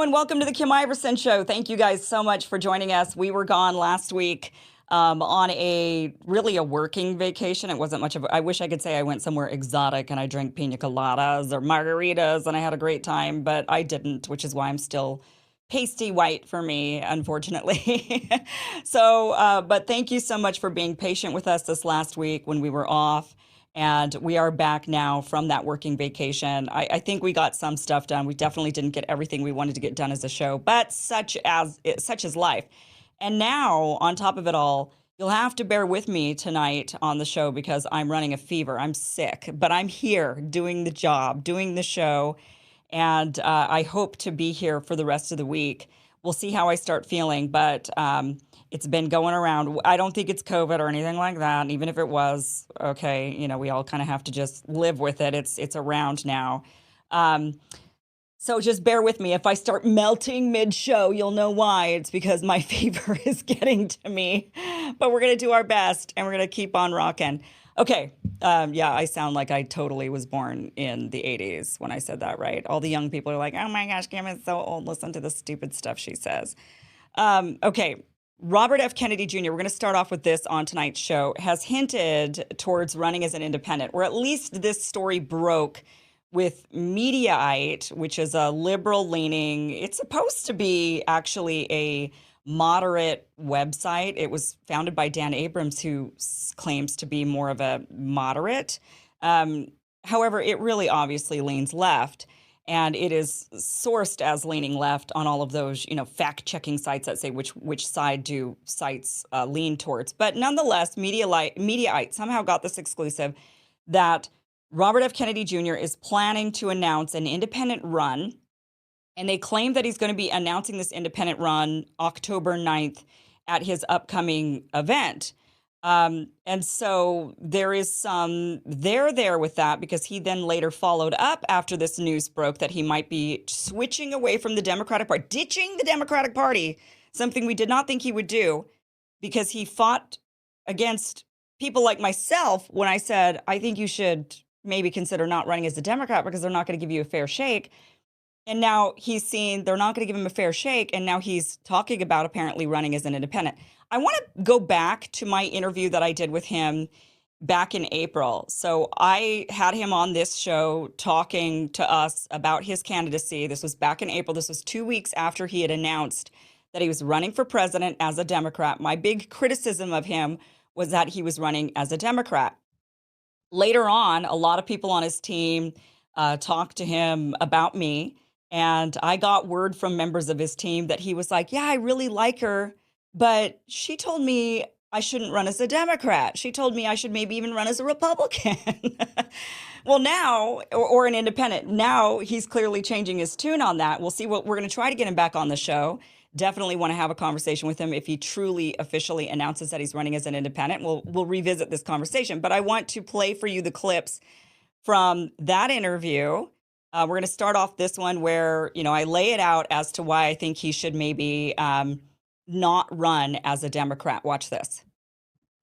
and welcome to the Kim Iverson Show. Thank you guys so much for joining us. We were gone last week on a really a working vacation. It wasn't much of I wish I could say I went somewhere exotic and I drank pina coladas or margaritas and I had a great time, but I didn't, which is why I'm still pasty white for me, unfortunately. But thank you so much for being patient with us this last week when we were off. And we are back now from that working vacation. I think we got some stuff done. We definitely didn't get everything we wanted to get done as a show, but such as life. And now, on top of it all, you'll have to bear with me tonight on the show because I'm running a fever. I'm sick, but I'm here doing the job, doing the show, and I hope to be here for the rest of the week. We'll see how I start feeling, but it's been going around. I don't think it's COVID or anything like that. And even if it was, okay, we all kind of have to just live with it. It's around now. Um, so just bear with me. If I start melting mid-show, you'll know why. It's because my fever is getting to me. But we're going to do our best, and we're going to keep on rocking. Okay. Yeah, I sound like I totally was born in the 80s when I said that, right? All the young people are like, oh my gosh, Kim is so old. Listen to the stupid stuff she says. Okay. Robert F. Kennedy Jr., we're going to start off with this on tonight's show, has hinted towards running as an independent, or at least this story broke with Mediaite, which is a liberal leaning, it's supposed to be actually a moderate website. It was founded by Dan Abrams, who claims to be more of a moderate. Um, However, it really obviously leans left. And it is sourced as leaning left on all of those, fact-checking sites that say which side do sites lean towards. But nonetheless, Mediaite somehow got this exclusive that Robert F. Kennedy Jr. is planning to announce an independent run, and they claim that he's going to be announcing this independent run October 9th at his upcoming event. And so there is some there with that because he then later followed up after this news broke that he might be switching away from the Democratic Party, ditching the Democratic Party, something we did not think he would do because he fought against people like myself when I said, I think you should maybe consider not running as a Democrat because they're not going to give you a fair shake. And now he's seen they're not going to give him a fair shake. And now he's talking about apparently running as an independent. I want to go back to my interview that I did with him back in April. So I had him on this show talking to us about his candidacy. This was back in April. This was 2 weeks after he had announced that he was running for president as a Democrat. My big criticism of him was that he was running as a Democrat. Later on, a lot of people on his team talked to him about me. And I got word from members of his team that he was like, yeah, I really like her, but she told me I shouldn't run as a Democrat. She told me I should maybe even run as a Republican. Well, now, or an independent, now he's clearly changing his tune on that. We'll see what we're going to try to get him back on the show. Definitely want to have a conversation with him if he truly officially announces that he's running as an independent. We'll revisit this conversation, but I want to play for you the clips from that interview. We're going to start off this one where, I lay it out as to why I think he should maybe not run as a Democrat. Watch this.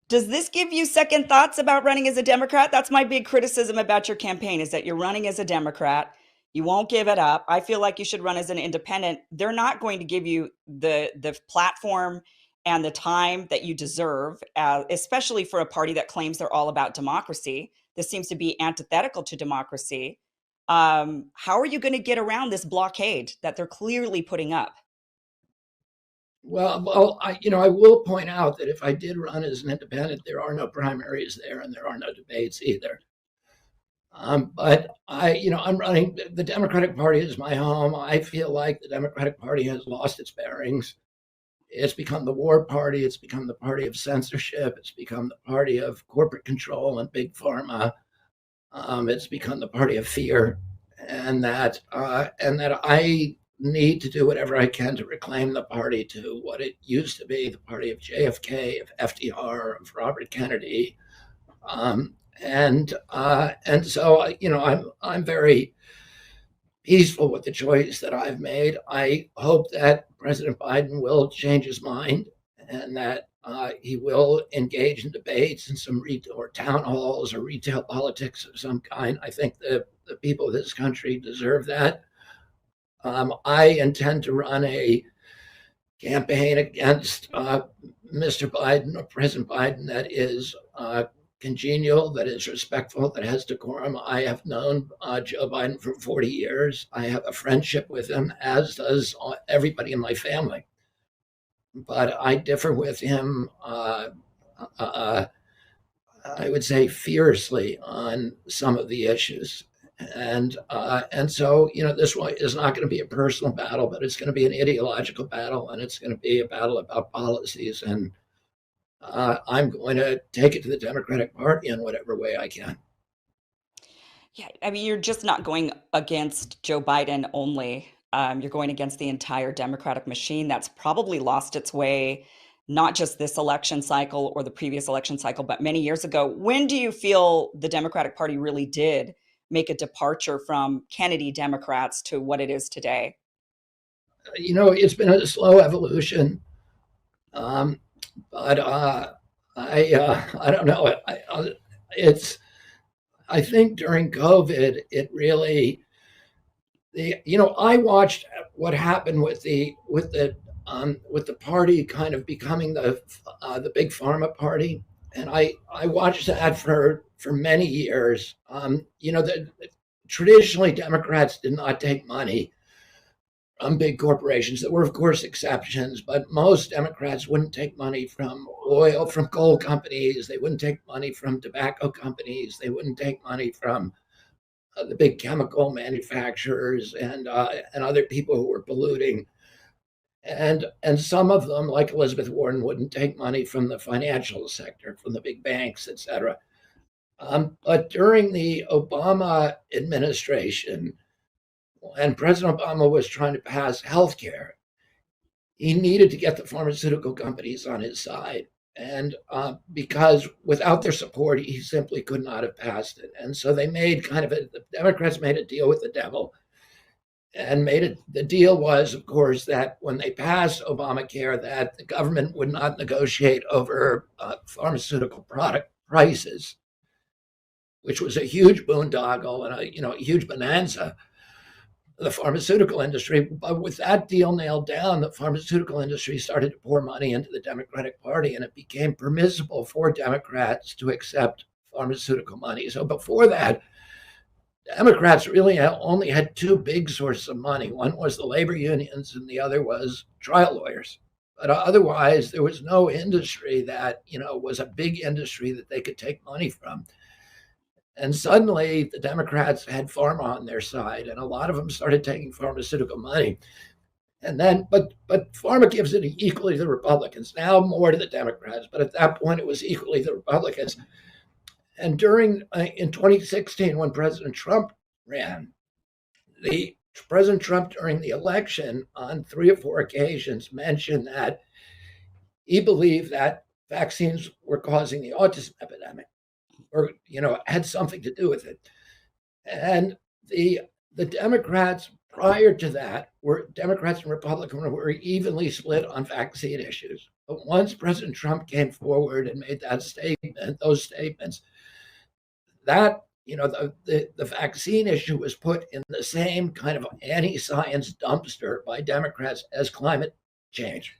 Does this give you second thoughts about running as a Democrat? That's my big criticism about your campaign is that you're running as a Democrat. You won't give it up. I feel like you should run as an independent. They're not going to give you the platform and the time that you deserve, especially for a party that claims they're all about democracy. This seems to be antithetical to democracy. How are you going to get around this blockade that they're clearly putting up? Well, I will point out that if I did run as an independent, there are no primaries there, and there are no debates either. But I'm running. The Democratic Party is my home. I feel like the Democratic Party has lost its bearings. It's become the war party. It's become the party of censorship. It's become the party of corporate control and big pharma. It's become the party of fear, and that I need to do whatever I can to reclaim the party to what it used to be, the party of JFK, of FDR, of Robert Kennedy, and so I'm very peaceful with the choice that I've made. I hope that President Biden will change his mind and that he will engage in debates and some or town halls or retail politics of some kind. I think the people of this country deserve that. I intend to run a campaign against Mr. Biden or President Biden that is congenial, that is respectful, that has decorum. I have known Joe Biden for 40 years. I have a friendship with him, as does everybody in my family. But I differ with him, uh, I would say, fiercely on some of the issues. And so, this one is not going to be a personal battle, but it's going to be an ideological battle, and it's going to be a battle about policies. And I'm going to take it to the Democratic Party in whatever way I can. Yeah, I mean, you're just not going against Joe Biden only. You're going against the entire Democratic machine that's probably lost its way, not just this election cycle or the previous election cycle, but many years ago. When do you feel the Democratic Party really did make a departure from Kennedy Democrats to what it is today? It's been a slow evolution, um, but I don't know. It's I think during COVID, it really I watched what happened with the party kind of becoming the big pharma party, and I watched that for many years. Traditionally Democrats did not take money from big corporations. There were, of course, exceptions, but most Democrats wouldn't take money from oil, from coal companies. They wouldn't take money from tobacco companies. They wouldn't take money from the big chemical manufacturers and other people who were polluting. And some of them, like Elizabeth Warren, wouldn't take money from the financial sector, from the big banks, et cetera. But during the Obama administration, when President Obama was trying to pass health care, he needed to get the pharmaceutical companies on his side. And because without their support, he simply could not have passed it. And so the Democrats made a deal with the devil and made it. The deal was, of course, that when they passed Obamacare, that the government would not negotiate over pharmaceutical product prices, which was a huge boondoggle and a huge bonanza the pharmaceutical industry. But with that deal nailed down, the pharmaceutical industry started to pour money into the Democratic Party, and it became permissible for Democrats to accept pharmaceutical money. So before that, Democrats really only had two big sources of money. One was the labor unions, and the other was trial lawyers. But otherwise, there was no industry that was a big industry that they could take money from. And suddenly the Democrats had pharma on their side, and a lot of them started taking pharmaceutical money. And then, but pharma gives it equally to the Republicans, now more to the Democrats. But at that point, it was equally the Republicans. And in 2016, when President Trump ran, President Trump during the election on 3 or 4 occasions mentioned that he believed that vaccines were causing the autism epidemic, or had something to do with it. And the Democrats prior to that were Democrats and Republicans were evenly split on vaccine issues. But once President Trump came forward and made those statements, that the vaccine issue was put in the same kind of anti-science dumpster by Democrats as climate change,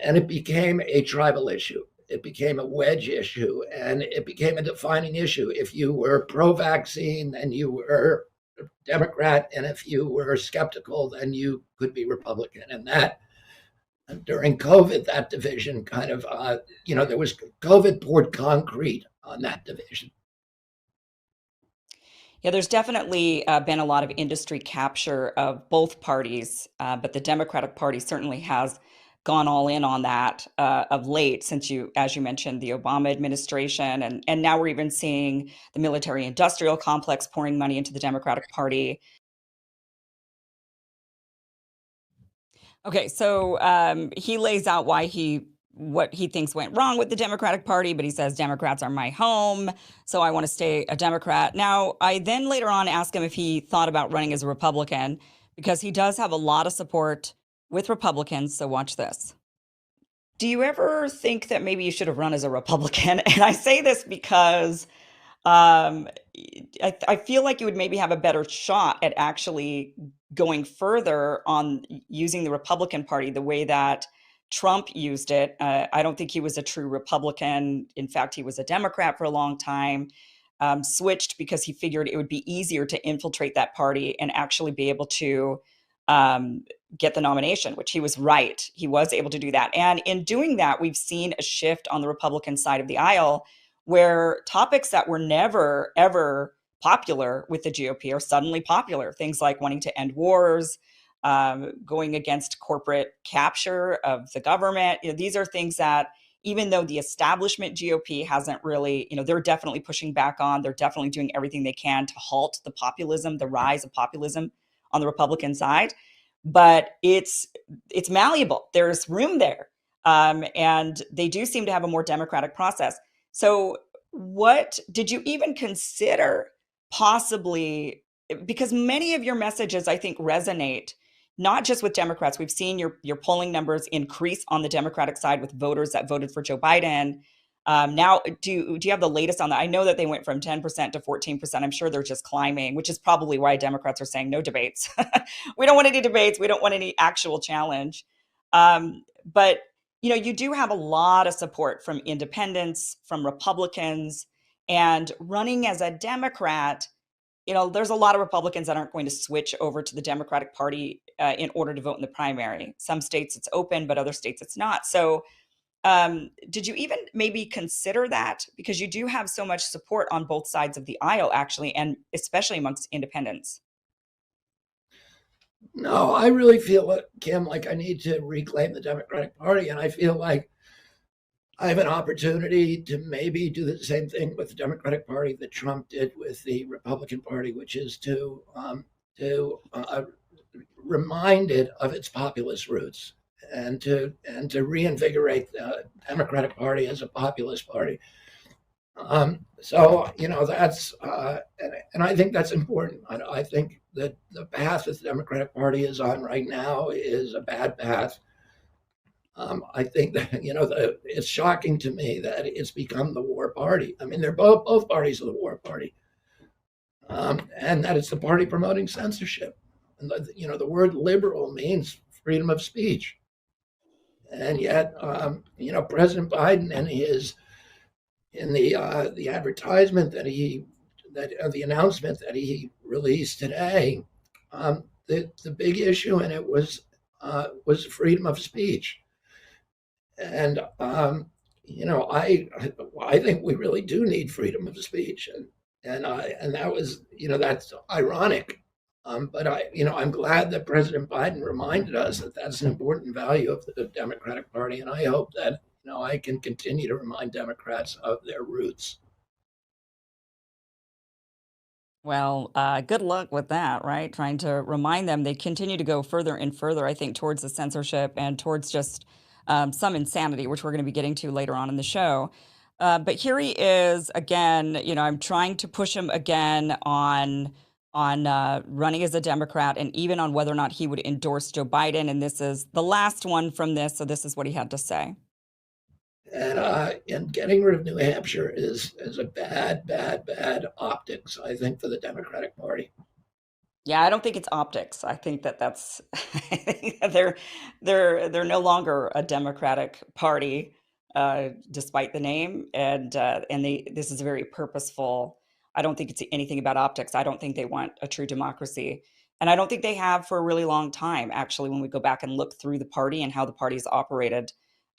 and it became a tribal issue. It became a wedge issue, and it became a defining issue. If you were pro-vaccine, then you were Democrat, and if you were skeptical, then you could be Republican. And during COVID, that division kind of, there was COVID poured concrete on that division. Yeah, there's definitely been a lot of industry capture of both parties, but the Democratic Party certainly has gone all in on that of late, since as you mentioned, the Obama administration, and now we're even seeing the military-industrial complex pouring money into the Democratic Party. Okay, so he lays out what he thinks went wrong with the Democratic Party, but he says Democrats are my home, so I want to stay a Democrat. Now, I then later on asked him if he thought about running as a Republican, because he does have a lot of support with Republicans, so watch this. Do you ever think that maybe you should have run as a Republican? And I say this because Um, I feel like you would maybe have a better shot at actually going further on using the Republican Party the way that Trump used it. I don't think he was a true Republican. In fact, he was a Democrat for a long time. Switched because he figured it would be easier to infiltrate that party and actually be able to um, get the nomination, which he was right. He was able to do that. And in doing that, we've seen a shift on the Republican side of the aisle where topics that were never, ever popular with the GOP are suddenly popular. Things like wanting to end wars, going against corporate capture of the government. These are things that, even though the establishment GOP hasn't really, they're definitely pushing back on, they're definitely doing everything they can to halt the populism, the rise of populism on the Republican side. But it's malleable. There's room there, and they do seem to have a more democratic process. So, what did you even consider possibly? Because many of your messages, I think, resonate not just with Democrats. We've seen your polling numbers increase on the Democratic side with voters that voted for Joe Biden. Now, do you have the latest on that? I know that they went from 10% to 14%. I'm sure they're just climbing, which is probably why Democrats are saying no debates. We don't want any debates. We don't want any actual challenge. But you do have a lot of support from independents, from Republicans, and running as a Democrat. There's a lot of Republicans that aren't going to switch over to the Democratic Party in order to vote in the primary. Some states it's open, but other states it's not. So, did you even maybe consider that? Because you do have so much support on both sides of the aisle, actually, and especially amongst independents. No, I really feel, Kim, like I need to reclaim the Democratic Party, and I feel like I have an opportunity to maybe do the same thing with the Democratic Party that Trump did with the Republican Party, which is to remind it of its populist roots and to reinvigorate the Democratic Party as a populist party. So that's and I think that's important. I think that the path that the Democratic Party is on right now is a bad path. I think that it's shocking to me that it's become the war party. I mean, they're both parties of the war party, and that it's the party promoting censorship. And the word liberal means freedom of speech, and yet President Biden and his in the advertisement the announcement that he released today, the big issue in it was freedom of speech. And I think we really do need freedom of speech, and that was that's ironic, but I'm glad that President Biden reminded us that that's an important value of the Democratic Party, and I hope that I can continue to remind Democrats of their roots. Well, good luck with that, right? Trying to remind them. They continue to go further and further, I think, towards the censorship and towards just some insanity, which we're going to be getting to later on in the show. But here he is again. I'm trying to push him again on running as a Democrat and even on whether or not he would endorse Joe Biden. And this is the last one from this. So this is what he had to say. And getting rid of New Hampshire is a bad optics, I think, for the Democratic Party. Yeah, I don't think it's optics. I think that that's I think that they're no longer a Democratic Party, despite the name, and this is a very purposeful. I don't think it's anything about optics. I don't think they want a true democracy, and I don't think they have for a really long time. Actually, when we go back and look through the party and how the party's operated,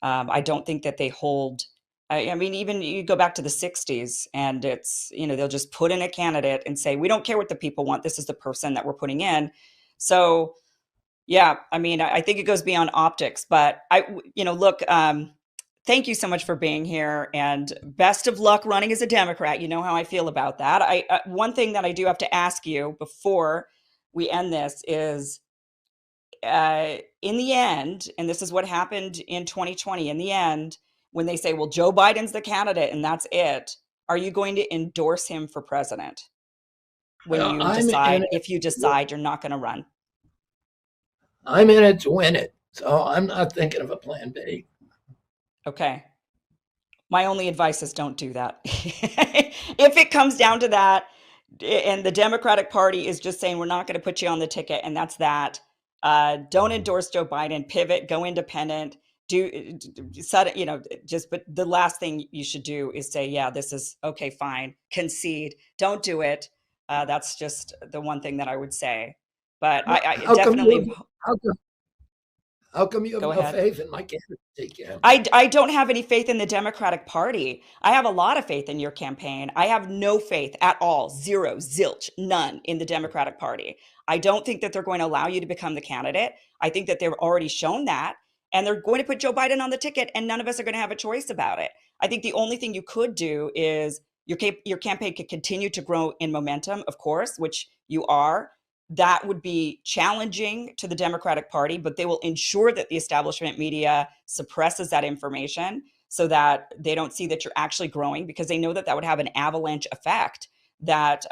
I don't think that they hold. I mean, even you go back to the 60s and it's, they'll just put in a candidate and say, we don't care what the people want. This is the person that we're putting in. So, yeah, I mean, I think it goes beyond optics, but look, thank you so much for being here and best of luck running as a Democrat. You know how I feel about that. One thing that I do have to ask you before we end this is, in the end, and this is what happened in 2020, in the end, when they say, well, Joe Biden's the candidate and that's it, are you going to endorse him for president when Well, you decide, if you decide you're not going to run? I'm in it to win it, so I'm not thinking of a plan B. Okay. My only advice is don't do that. If it comes down to that, and the Democratic Party is just saying we're not going to put you on the ticket, and that's that. Don't endorse Joe Biden. Pivot. Go independent. Do set. Just. But the last thing you should do is say, yeah, this is okay. Fine. Concede. Don't do it. That's just the one thing that I would say. But I How come definitely how come, how come you have go no ahead. faith in my candidacy, Kim? I don't have any faith in the Democratic Party. I have a lot of faith in your campaign. I have no faith at all, zero, zilch, none in the Democratic Party. I don't think that they're going to allow you to become the candidate. I think that they've already shown that, and they're going to put Joe Biden on the ticket, and none of us are going to have a choice about it. I think the only thing you could do is your campaign could continue to grow in momentum, of course, which you are. That would be challenging to the Democratic Party, but they will ensure that the establishment media suppresses that information so that they don't see that you're actually growing, because they know that that would have an avalanche effect. That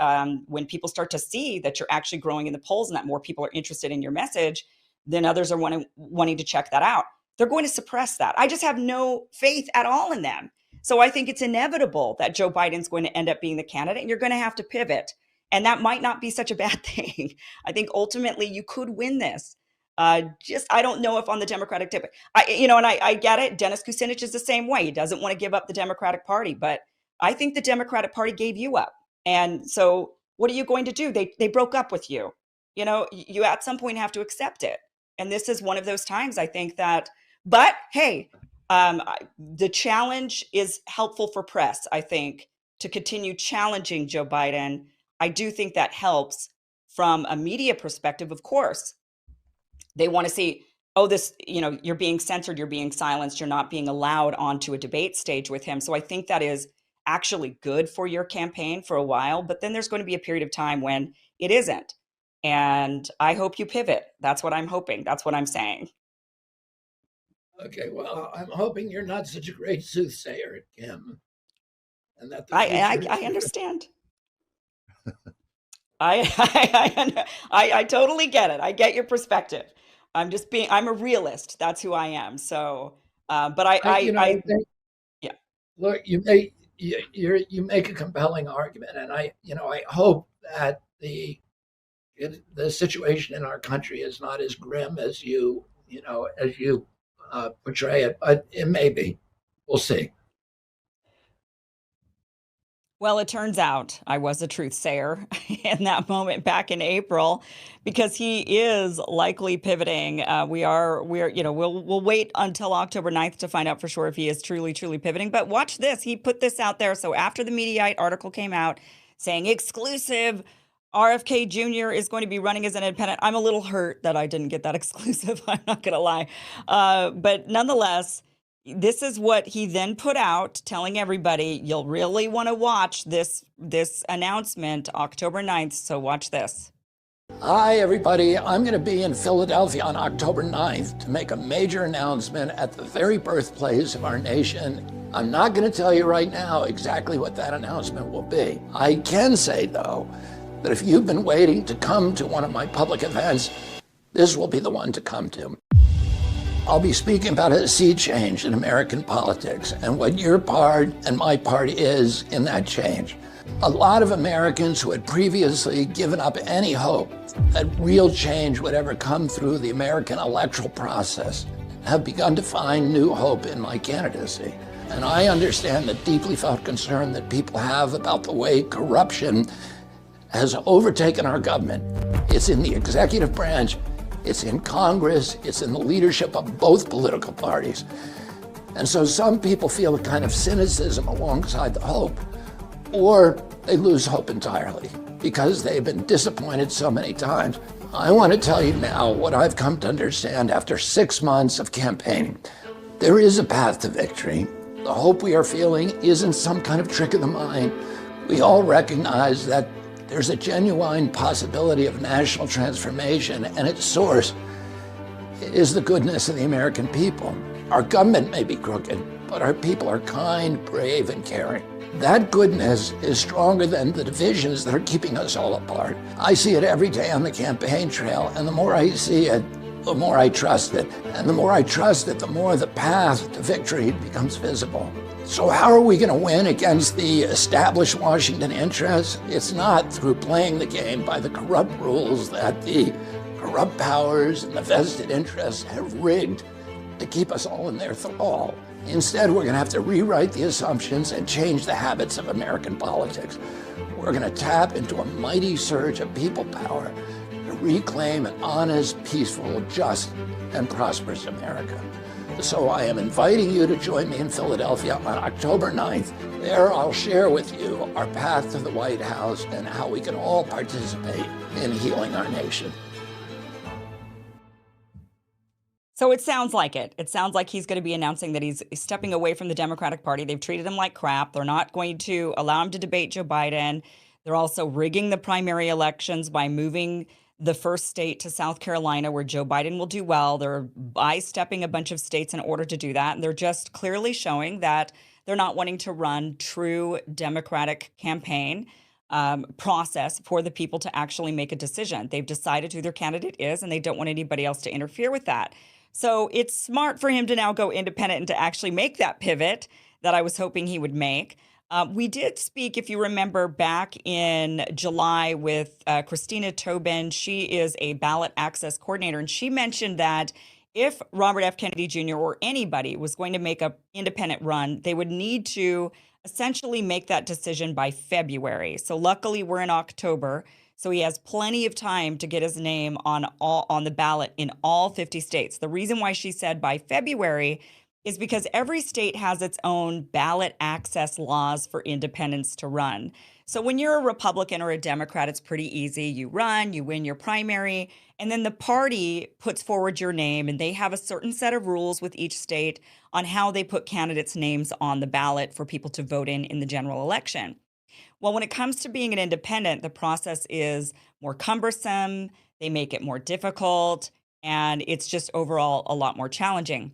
when people start to see that you're actually growing in the polls and that more people are interested in your message, then others are wanting to check that out. They're going to suppress that. I just have no faith at all in them. So I think it's inevitable that Joe Biden's going to end up being the candidate, and you're going to have to pivot. And that might not be such a bad thing. I think ultimately you could win this. I don't know if on the Democratic ticket, I get it. Dennis Kucinich is the same way. He doesn't want to give up the Democratic Party, but I think the Democratic Party gave you up. And so what are you going to do? They broke up with you. You at some point have to accept it. And this is one of those times, I think that, but hey, the challenge is helpful for press, I think, to continue challenging Joe Biden. I do think that helps from a media perspective. Of course, they want to see, oh, you're being censored, you're being silenced, you're not being allowed onto a debate stage with him. So I think that is actually good for your campaign for a while, but then there's going to be a period of time when it isn't. And I hope you pivot. That's what I'm hoping. That's what I'm saying. Okay, well, I'm hoping you're not such a great soothsayer, Kim, and that the I future is understand. I totally get it. I get your perspective. I'm a realist. That's who I am. So, but I think, yeah. look, you make a compelling argument, and I hope that the situation in our country is not as grim as you portray it, but it may be. We'll see. Well, it turns out I was a truth sayer in that moment back in April, because he is likely pivoting. We'll wait until October 9th to find out for sure if he is truly pivoting. But watch this. He put this out there. So after the Mediaite article came out saying exclusive, RFK Jr. is going to be running as an independent. I'm a little hurt that I didn't get that exclusive. I'm not going to lie. But nonetheless, this is what he then put out, telling everybody, you'll really want to watch this announcement October 9th. So watch this. Hi, everybody. I'm going to be in Philadelphia on October 9th to make a major announcement at the very birthplace of our nation. I'm not going to tell you right now exactly what that announcement will be. I can say, though, that if you've been waiting to come to one of my public events, this will be the one to come to. I'll be speaking about a sea change in American politics and what your part and my part is in that change. A lot of Americans who had previously given up any hope that real change would ever come through the American electoral process have begun to find new hope in my candidacy. And I understand the deeply felt concern that people have about the way corruption has overtaken our government. It's in the executive branch, it's in Congress, it's in the leadership of both political parties. And so some people feel a kind of cynicism alongside the hope, or they lose hope entirely because they've been disappointed so many times. I want to tell you now what I've come to understand after 6 months of campaigning. There is a path to victory. The hope we are feeling isn't some kind of trick of the mind. We all recognize that there's a genuine possibility of national transformation, and its source is the goodness of the American people. Our government may be crooked, but our people are kind, brave, and caring. That goodness is stronger than the divisions that are keeping us all apart. I see it every day on the campaign trail, and the more I see it, the more I trust it. And the more I trust it, the more the path to victory becomes visible. So how are we going to win against the established Washington interests? It's not through playing the game by the corrupt rules that the corrupt powers and the vested interests have rigged to keep us all in their thrall. Instead, we're going to have to rewrite the assumptions and change the habits of American politics. We're going to tap into a mighty surge of people power to reclaim an honest, peaceful, just, and prosperous America. So I am inviting you to join me in Philadelphia on October 9th. There I'll share with you our path to the White House and how we can all participate in healing our nation. So it sounds like it. It sounds like he's going to be announcing that he's stepping away from the Democratic Party. They've treated him like crap. They're not going to allow him to debate Joe Biden. They're also rigging the primary elections by moving the first state to South Carolina, where Joe Biden will do well. They're by-stepping a bunch of states in order to do that. And they're just clearly showing that they're not wanting to run true Democratic campaign process for the people to actually make a decision. They've decided who their candidate is, and they don't want anybody else to interfere with that. So it's smart for him to now go independent and to actually make that pivot that I was hoping he would make. We did speak, if you remember, back in July with Christina Tobin. She is a ballot access coordinator, and she mentioned that if Robert F. Kennedy Jr. or anybody was going to make an independent run, they would need to essentially make that decision by February. So luckily, we're in October. So he has plenty of time to get his name on the ballot in all 50 states. The reason why she said by February is because every state has its own ballot access laws for independents to run. So when you're a Republican or a Democrat, it's pretty easy. You run, you win your primary, and then the party puts forward your name, and they have a certain set of rules with each state on how they put candidates' names on the ballot for people to vote in the general election. Well, when it comes to being an independent, the process is more cumbersome, they make it more difficult, and it's just overall a lot more challenging.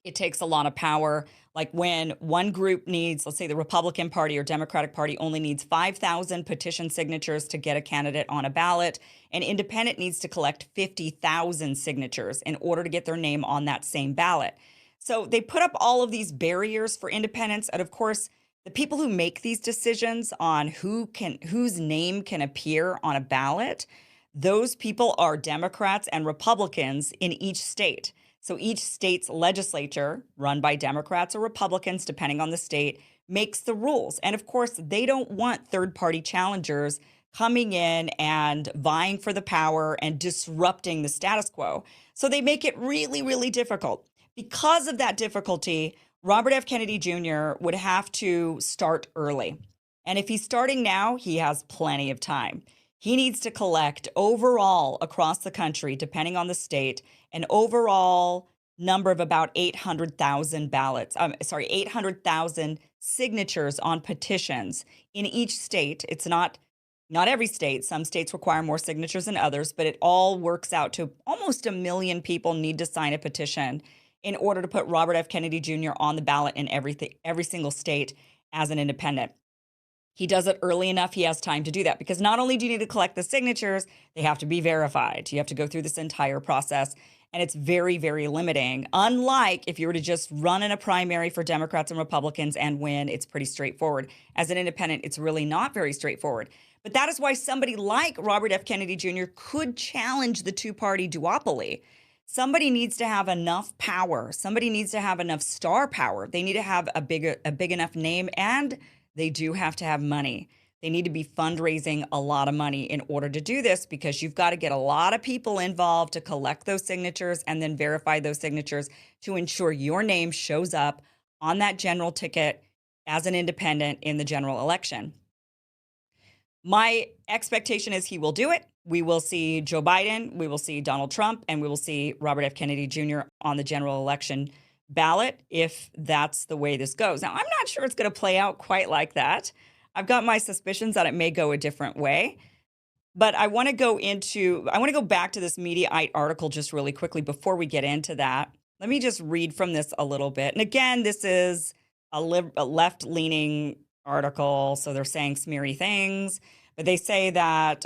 It takes a lot of power. Like when one group needs, let's say the Republican Party or Democratic Party only needs 5,000 petition signatures to get a candidate on a ballot, an independent needs to collect 50,000 signatures in order to get their name on that same ballot. So they put up all of these barriers for independents, and of course, the people who make these decisions on whose name can appear on a ballot, those people are Democrats and Republicans in each state. So each state's legislature, run by Democrats or Republicans, depending on the state, makes the rules. And of course, they don't want third-party challengers coming in and vying for the power and disrupting the status quo. So they make it really, really difficult. Because of that difficulty, Robert F. Kennedy Jr. would have to start early. And if he's starting now, he has plenty of time. He needs to collect overall across the country, depending on the state, an overall number of about 800,000 800,000 signatures on petitions in each state. It's not every state. Some states require more signatures than others, but it all works out to almost 1 million people need to sign a petition in order to put Robert F. Kennedy Jr. on the ballot in every single state as an independent. He does it early enough, he has time to do that, because not only do you need to collect the signatures, they have to be verified. You have to go through this entire process, and it's very, very limiting. Unlike if you were to just run in a primary for Democrats and Republicans and win, it's pretty straightforward. As an independent, it's really not very straightforward. But that is why somebody like Robert F. Kennedy Jr. could challenge the two-party duopoly. Somebody needs to have enough power. Somebody needs to have enough star power. They need to have a big enough name, and they do have to have money. They need to be fundraising a lot of money in order to do this, because you've got to get a lot of people involved to collect those signatures and then verify those signatures to ensure your name shows up on that general ticket as an independent in the general election. My expectation is he will do it. We will see Joe Biden, we will see Donald Trump, and we will see Robert F. Kennedy Jr. on the general election ballot if that's the way this goes. Now, I'm not sure it's going to play out quite like that. I've got my suspicions that it may go a different way. But I want to go back to this Mediaite article just really quickly before we get into that. Let me just read from this a little bit. And again, this is a left-leaning article, so they're saying smeary things. But they say that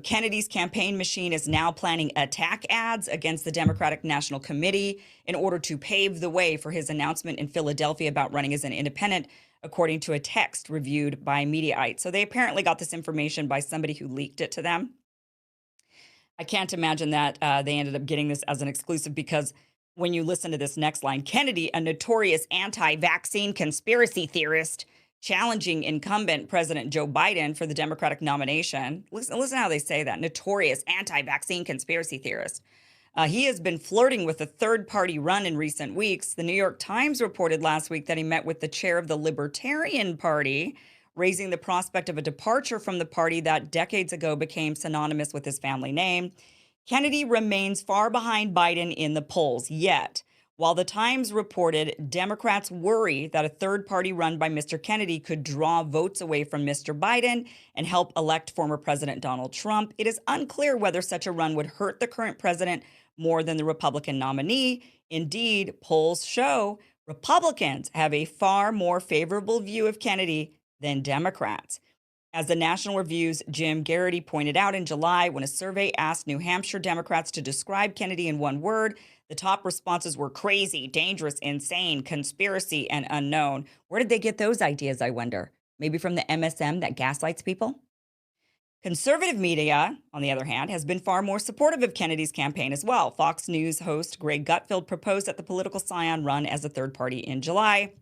Kennedy's campaign machine is now planning attack ads against the Democratic National Committee in order to pave the way for his announcement in Philadelphia about running as an independent, according to a text reviewed by Mediaite. So they apparently got this information by somebody who leaked it to them. I can't imagine that they ended up getting this as an exclusive, because when you listen to this next line, Kennedy, a notorious anti-vaccine conspiracy theorist, challenging incumbent President Joe Biden for the Democratic nomination. Listen how they say that. Notorious anti-vaccine conspiracy theorist. He has been flirting with a third-party run in recent weeks. The New York Times reported last week that he met with the chair of the Libertarian Party, raising the prospect of a departure from the party that decades ago became synonymous with his family name. Kennedy remains far behind Biden in the polls, yet while the Times reported Democrats worry that a third party run by Mr. Kennedy could draw votes away from Mr. Biden and help elect former President Donald Trump, it is unclear whether such a run would hurt the current president more than the Republican nominee. Indeed, polls show Republicans have a far more favorable view of Kennedy than Democrats. As the National Review's Jim Garrity pointed out in July, when a survey asked New Hampshire Democrats to describe Kennedy in one word, the top responses were crazy, dangerous, insane, conspiracy, and unknown. Where did they get those ideas, I wonder? Maybe from the MSM that gaslights people? Conservative media, on the other hand, has been far more supportive of Kennedy's campaign as well. Fox News host Greg Gutfeld proposed that the political scion run as a third party in July,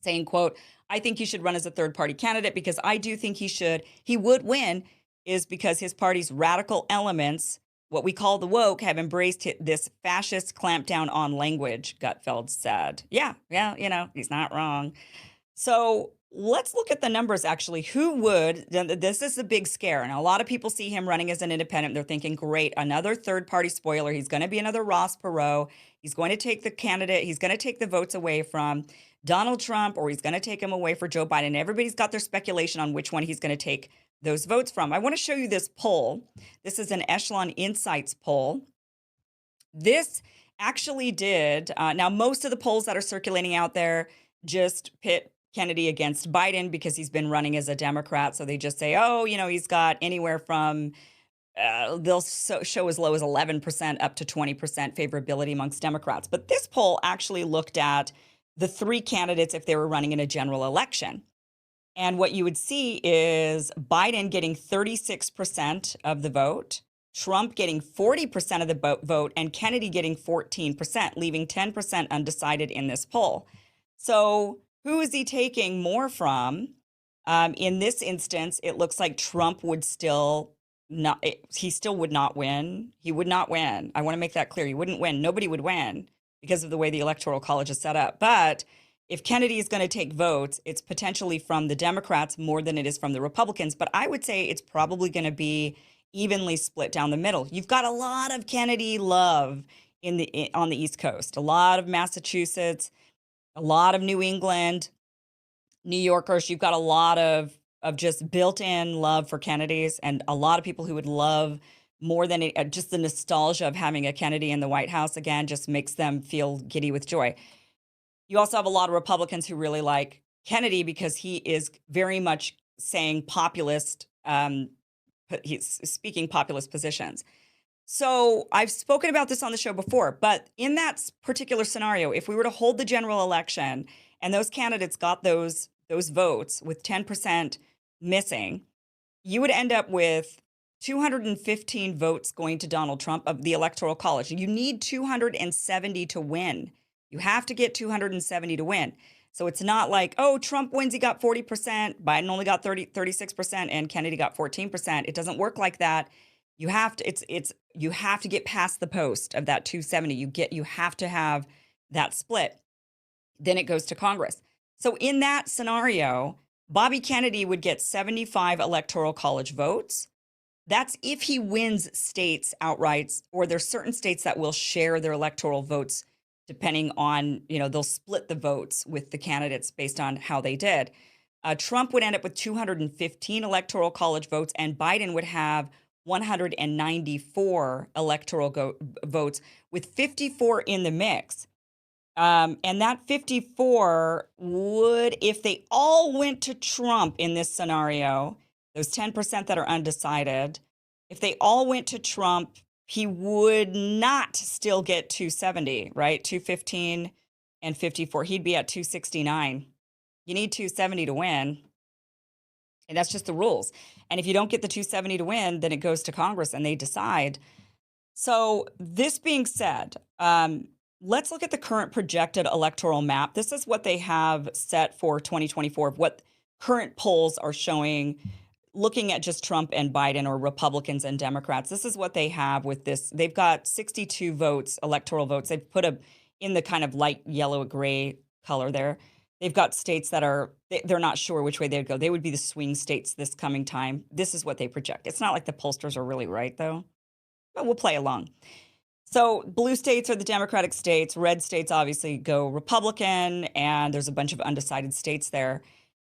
saying, quote, I think he should run as a third party candidate because I do think he would win, is because his party's radical elements, what we call the woke, have embraced this fascist clampdown on language, Gutfeld said. Yeah, he's not wrong. So let's look at the numbers, actually. This is a big scare. And a lot of people see him running as an independent. They're thinking, great, another third party spoiler. He's going to be another Ross Perot. He's going to take the candidate. He's going to take the votes away from Donald Trump, or he's going to take them away for Joe Biden. Everybody's got their speculation on which one he's going to take those votes from. I want to show you this poll. This is an Echelon Insights poll. This actually did, now most of the polls that are circulating out there just pit Kennedy against Biden because he's been running as a Democrat. So they just say, he's got anywhere from, they'll show as low as 11% up to 20% favorability amongst Democrats. But this poll actually looked at the three candidates if they were running in a general election. And what you would see is Biden getting 36% of the vote, Trump getting 40% of the vote, and Kennedy getting 14%, leaving 10% undecided in this poll. So who is he taking more from? In this instance, it looks like Trump would still not, he still would not win. He would not win. I want to make that clear. He wouldn't win. Nobody would win because of the way the Electoral College is set up. But if Kennedy is going to take votes, it's potentially from the Democrats more than it is from the Republicans. But I would say it's probably going to be evenly split down the middle. You've got a lot of Kennedy love on the East Coast, a lot of Massachusetts, a lot of New England, New Yorkers. You've got a lot of just built-in love for Kennedys, and a lot of people who would love more than just the nostalgia of having a Kennedy in the White House again just makes them feel giddy with joy. You also have a lot of Republicans who really like Kennedy because he is very much saying populist, he's speaking populist positions. So I've spoken about this on the show before, but in that particular scenario, if we were to hold the general election and those candidates got those votes with 10% missing, you would end up with 215 votes going to Donald Trump of the Electoral College. You need 270 to win. You have to get 270 to win. So it's not like, Trump wins, he got 40%, Biden only got 36%, and Kennedy got 14%. It doesn't work like that. You have to you have to get past the post of that 270. You have to have that split. Then it goes to Congress. So in that scenario, Bobby Kennedy would get 75 Electoral College votes. That's if he wins states outright, or there's certain states that will share their electoral votes depending on, they'll split the votes with the candidates based on how they did. Trump would end up with 215 Electoral College votes, and Biden would have 194 electoral votes with 54 in the mix. And that 54 would, if they all went to Trump in this scenario, those 10% that are undecided, if they all went to Trump, he would not still get 270, right? 215 and 54. He'd be at 269. You need 270 to win. And that's just the rules. And if you don't get the 270 to win, then it goes to Congress and they decide. So, this being said, let's look at the current projected electoral map. This is what they have set for 2024, of what current polls are showing, looking at just Trump and Biden or Republicans and Democrats. This is what they have with this. They've got 62 votes, electoral votes. They've put in the kind of light yellow gray color there. They've got states that they're not sure which way they'd go. They would be the swing states this coming time. This is what they project. It's not like the pollsters are really right, though, but we'll play along. So blue states are the Democratic states. Red states obviously go Republican, and there's a bunch of undecided states there.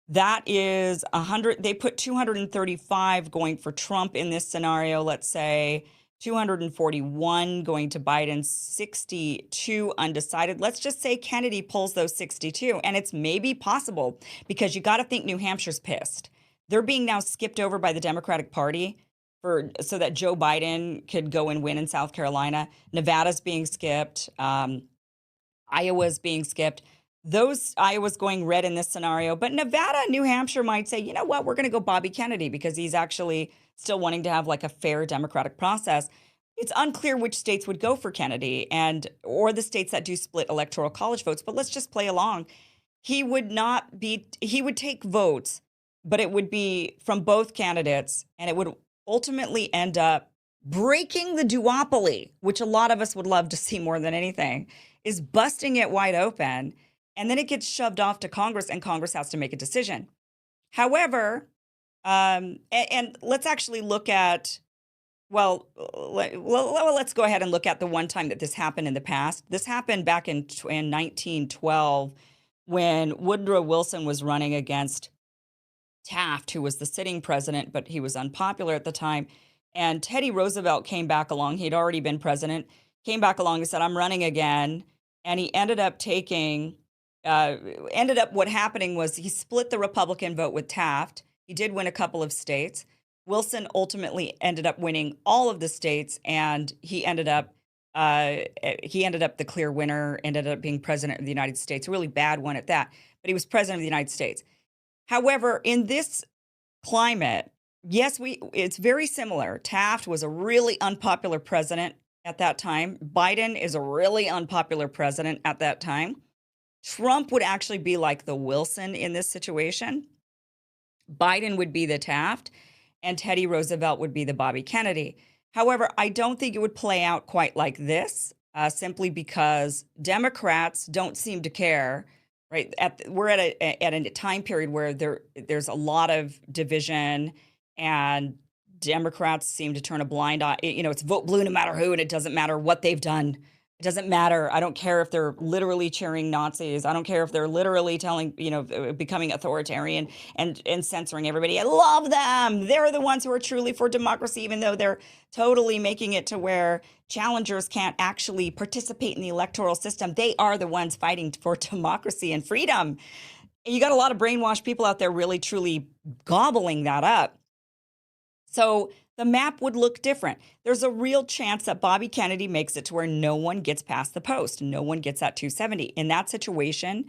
That is 100. They put 235 going for Trump in this scenario, let's say. 241 going to Biden, 62 undecided. Let's just say Kennedy pulls those 62. And it's maybe possible because you got to think New Hampshire's pissed. They're being now skipped over by the Democratic Party so that Joe Biden could go and win in South Carolina. Nevada's being skipped. Iowa's being skipped. Iowa's going red in this scenario. But Nevada, New Hampshire might say, you know what, we're going to go Bobby Kennedy because he's actually still wanting to have like a fair democratic process. It's unclear which states would go for Kennedy or the states that do split electoral college votes. But let's just play along. He would take votes, but it would be from both candidates, and it would ultimately end up breaking the duopoly, which a lot of us would love to see more than anything, is busting it wide open. And then it gets shoved off to Congress, and Congress has to make a decision. However, and let's actually look at, let's go ahead and look at the one time that this happened in the past. This happened back in 1912 when Woodrow Wilson was running against Taft, who was the sitting president, but he was unpopular at the time. And Teddy Roosevelt came back along. He'd already been president, came back along and said, I'm running again. And he ended up what happening was he split the Republican vote with Taft. He did win a couple of states. Wilson ultimately ended up winning all of the states, and he ended up the clear winner, ended up being president of the United States. A really bad one at that, but he was president of the United States. However, in this climate, yes, it's very similar. Taft was a really unpopular president at that time. Biden is a really unpopular president at that time. Trump would actually be like the Wilson in this situation. Biden would be the Taft, and Teddy Roosevelt would be the Bobby Kennedy. However, I don't think it would play out quite like this, simply because Democrats don't seem to care. Right, we're at a time period where there's a lot of division, and Democrats seem to turn a blind eye. It's vote blue no matter who, and it doesn't matter what they've done. It doesn't matter. I don't care if they're literally cheering Nazis. I don't care if they're literally becoming authoritarian and censoring everybody. I love them. They're the ones who are truly for democracy, even though they're totally making it to where challengers can't actually participate in the electoral system. They are the ones fighting for democracy and freedom. And you got a lot of brainwashed people out there really, truly gobbling that up. So the map would look different. There's a real chance that Bobby Kennedy makes it to where no one gets past the post. No one gets that 270. In that situation,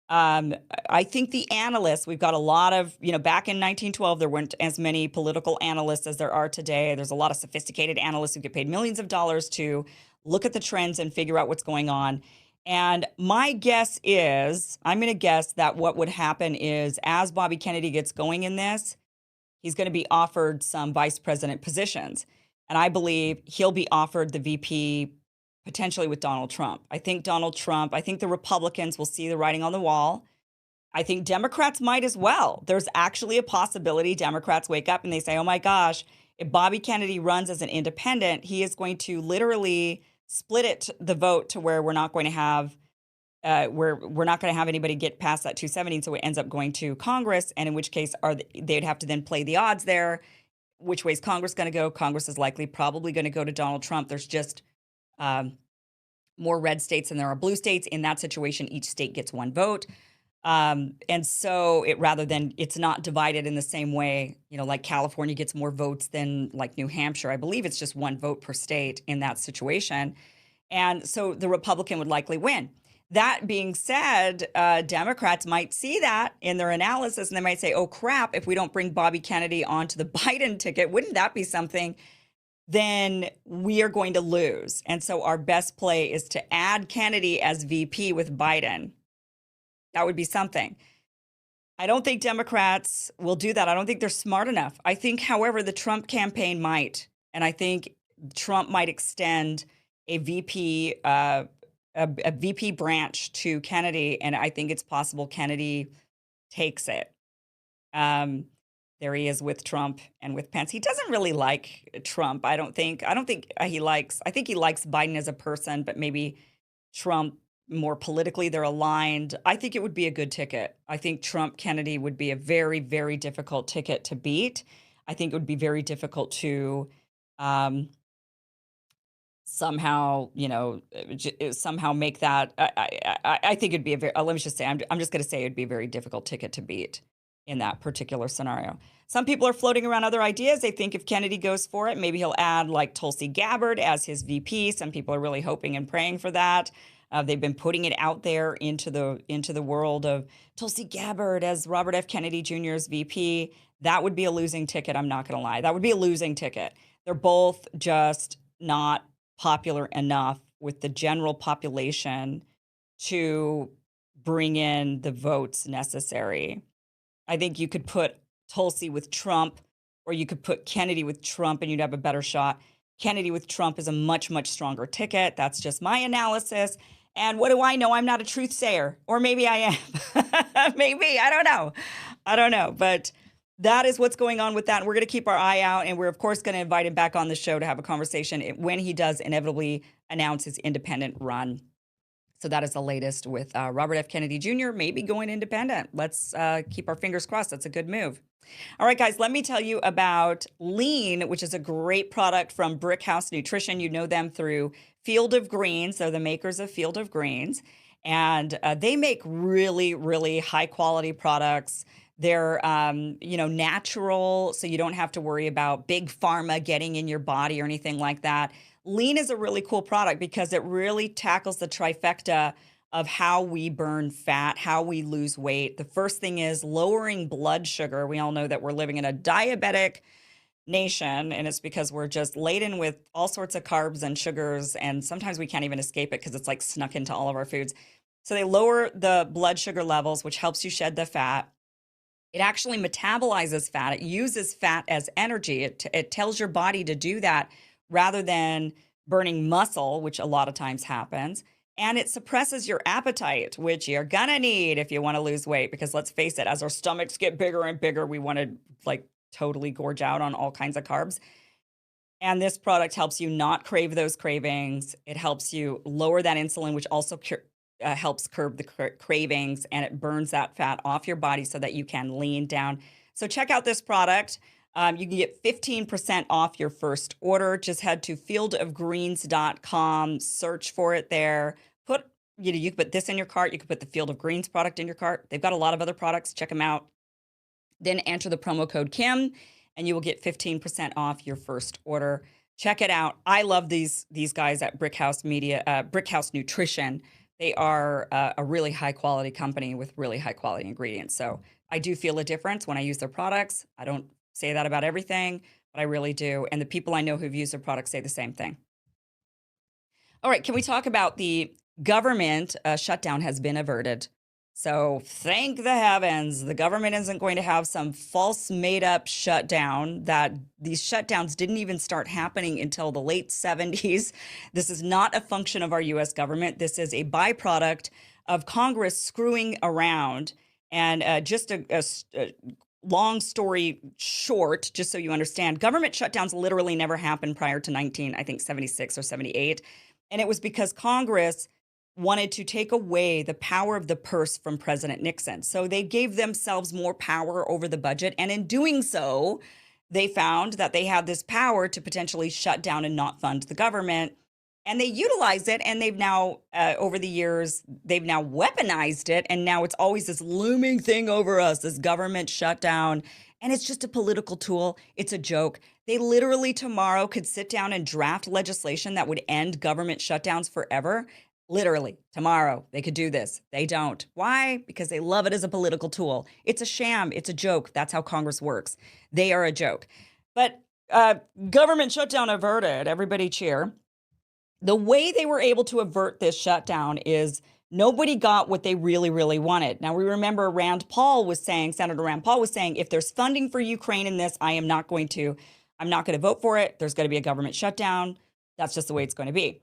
I think the analysts, we've got a lot of, back in 1912, there weren't as many political analysts as there are today. There's a lot of sophisticated analysts who get paid millions of dollars to look at the trends and figure out what's going on. And my guess is, I'm going to guess that what would happen is as Bobby Kennedy gets going in this, he's going to be offered some vice president positions. And I believe he'll be offered the VP potentially with Donald Trump. I think the Republicans will see the writing on the wall. I think Democrats might as well. There's actually a possibility Democrats wake up and they say, oh my gosh, if Bobby Kennedy runs as an independent, he is going to literally split the vote to where we're not going to have anybody get past that 270, so it ends up going to Congress, and in which case they'd have to then play the odds there. Which way is Congress going to go? Congress is probably going to go to Donald Trump. There's just more red states than there are blue states. In that situation, each state gets one vote. And so it rather than it's not divided in the same way, like California gets more votes than like New Hampshire. I believe it's just one vote per state in that situation. And so the Republican would likely win. That being said, Democrats might see that in their analysis and they might say, oh crap, if we don't bring Bobby Kennedy onto the Biden ticket, wouldn't that be something? Then we are going to lose. And so our best play is to add Kennedy as VP with Biden. That would be something. I don't think Democrats will do that. I don't think they're smart enough. I think, however, the Trump campaign might. And I think Trump might extend a VP, a VP branch to Kennedy. And I think it's possible Kennedy takes it. There he is with Trump and with Pence. He doesn't really like Trump. I don't think he likes, I think he likes Biden as a person, but maybe Trump more politically, they're aligned. I think it would be a good ticket. I think Trump Kennedy would be a very, very difficult ticket to beat. I think it would be very difficult to somehow, somehow make that. I think it'd be a very. Let me just say, I'm just going to say it'd be a very difficult ticket to beat in that particular scenario. Some people are floating around other ideas. They think if Kennedy goes for it, maybe he'll add like Tulsi Gabbard as his VP. Some people are really hoping and praying for that. They've been putting it out there into the world of Tulsi Gabbard as Robert F. Kennedy Jr.'s VP. That would be a losing ticket. I'm not going to lie. That would be a losing ticket. They're both just not popular enough with the general population to bring in the votes necessary. I think you could put Tulsi with Trump, or you could put Kennedy with Trump, and you'd have a better shot. Kennedy with Trump is a much, much stronger ticket. That's just my analysis. And what do I know? I'm not a truth sayer, or maybe I am. Maybe, I don't know. But that is what's going on with that. And we're going to keep our eye out. And we're, of course, going to invite him back on the show to have a conversation when he does inevitably announce his independent run. So that is the latest with Robert F. Kennedy Jr. maybe going independent. Let's keep our fingers crossed. That's a good move. All right, guys, let me tell you about Lean, which is a great product from Brickhouse Nutrition. You know them through Field of Greens. They're the makers of Field of Greens. And they make really, really high quality products. They're, natural, so you don't have to worry about big pharma getting in your body or anything like that. Lean is a really cool product because it really tackles the trifecta of how we burn fat, how we lose weight. The first thing is lowering blood sugar. We all know that we're living in a diabetic nation, and it's because we're just laden with all sorts of carbs and sugars, and sometimes we can't even escape it because it's like snuck into all of our foods. So they lower the blood sugar levels, which helps you shed the fat. It actually metabolizes fat. It uses fat as energy. It tells your body to do that rather than burning muscle, which a lot of times happens. And it suppresses your appetite, which you're gonna need if you want to lose weight, because let's face it, as our stomachs get bigger and bigger, we want to like totally gorge out on all kinds of carbs. And this product helps you not crave those cravings. It helps you lower that insulin, which also helps curb the cravings, and it burns that fat off your body so that you can lean down. So check out this product. You can get 15% off your first order. Just head to fieldofgreens.com, search for it there. You can put this in your cart. You can put the Field of Greens product in your cart. They've got a lot of other products. Check them out. Then enter the promo code Kim, and you will get 15% off your first order. Check it out. I love these guys at Brickhouse Nutrition. They are a really high quality company with really high quality ingredients. So I do feel a difference when I use their products. I don't say that about everything, but I really do. And the people I know who've used their products say the same thing. All right, can we talk about the government shutdown has been averted? So thank the heavens, the government isn't going to have some false made up shutdown. That these shutdowns didn't even start happening until the late 70s. This is not a function of our US government. This is a byproduct of Congress screwing around. And just a long story short, just so you understand, government shutdowns literally never happened prior to 76 or 78. And it was because Congress wanted to take away the power of the purse from President Nixon. So they gave themselves more power over the budget. And in doing so, they found that they had this power to potentially shut down and not fund the government. and they utilize it, and they've now over the years they've now weaponized it, and now it's always this looming thing over us, this government shutdown, and it's just a political tool. It's a joke. They literally tomorrow could sit down and draft legislation that would end government shutdowns forever. Literally tomorrow they could do this. They don't. Why? Because they love it as a political tool. It's a sham. It's a joke. That's how Congress works. They are a joke. But uh, government shutdown averted. Everybody cheer. The way they were able to avert this shutdown is nobody got what they really, really wanted. Now, we remember Senator Rand Paul was saying, if there's funding for Ukraine in this, I'm not going to vote for it. There's going to be a government shutdown. That's just the way it's going to be.